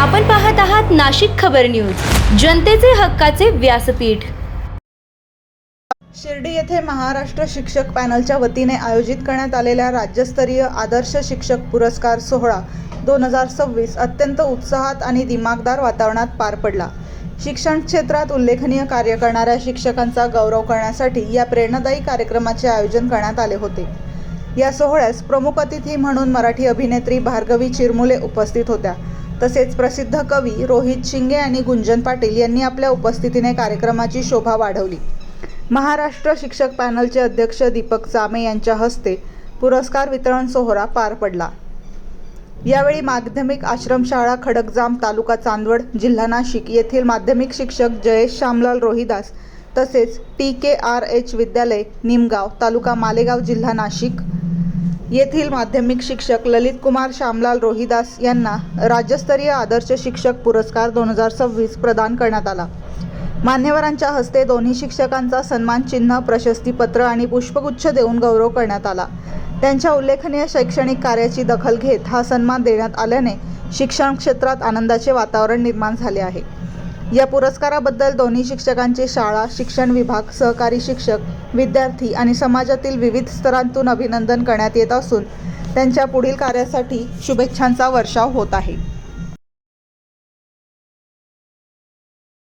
आपण पाहत आहात नाशिक खबर न्यूज, जनतेचे हक्काचे व्यासपीठ। शिर्डी येथे महाराष्ट्र शिक्षक पॅनलच्या वतीने आयोजित करण्यात आलेल्या राज्यस्तरीय आदर्श शिक्षक पुरस्कार सोहळा 2026 अत्यंत उत्साहात आणि दिमागदार वातावरणात पार पडला। शिक्षण क्षेत्रात उल्लेखनीय कार्य करणाऱ्या शिक्षकांचा गौरव करण्यासाठी या प्रेरणादायी कार्यक्रमाचे आयोजन करण्यात आले होते। या सोहळ्यास प्रमुख अतिथी म्हणून मराठी अभिनेत्री भार्गवी चिरमुले उपस्थित होत्या। तसेच प्रसिद्ध कवी रोहित शिंगे आणि गुंजन पाटील यांनी आपल्या उपस्थितीने कार्यक्रमाची शोभा वाढवली। महाराष्ट्र शिक्षक पॅनलचे अध्यक्ष दीपक चामे यांच्या हस्ते पुरस्कार वितरण सोहळा पार पडला। यावेळी माध्यमिक आश्रमशाळा खडकजाम तालुका चांदवड जिल्हा नाशिक येथील माध्यमिक शिक्षक जयेश श्यामलाल रोहिदास तसेच TKRH विद्यालय निमगाव तालुका मालेगाव जिल्हा नाशिक येथील माध्यमिक शिक्षक ललित कुमार श्यामलाल रोहिदास यांना राज्यस्तरीय आदर्श शिक्षक पुरस्कार 2026 प्रदान करण्यात आला। मान्यवरांच्या हस्ते दोन्ही शिक्षकांचा सन्मान चिन्ह, प्रशस्तीपत्र आणि पुष्पगुच्छ देऊन गौरव करण्यात आला। त्यांच्या उल्लेखनीय शैक्षणिक कार्याची दखल घेत हा सन्मान देण्यात आल्याने शिक्षण क्षेत्रात आनंदाचे वातावरण निर्माण झाले आहे। या पुरस्काराबद्दल दोन्ही शिक्षकांचे शाळा, शिक्षण विभाग, सहकारी शिक्षक, विद्यार्थी आणि समाजातील विविध स्तरांतून अभिनंदन करण्यात येत असून त्यांच्या पुढील कार्यासाठी शुभेच्छांचा वर्षाव होत आहे।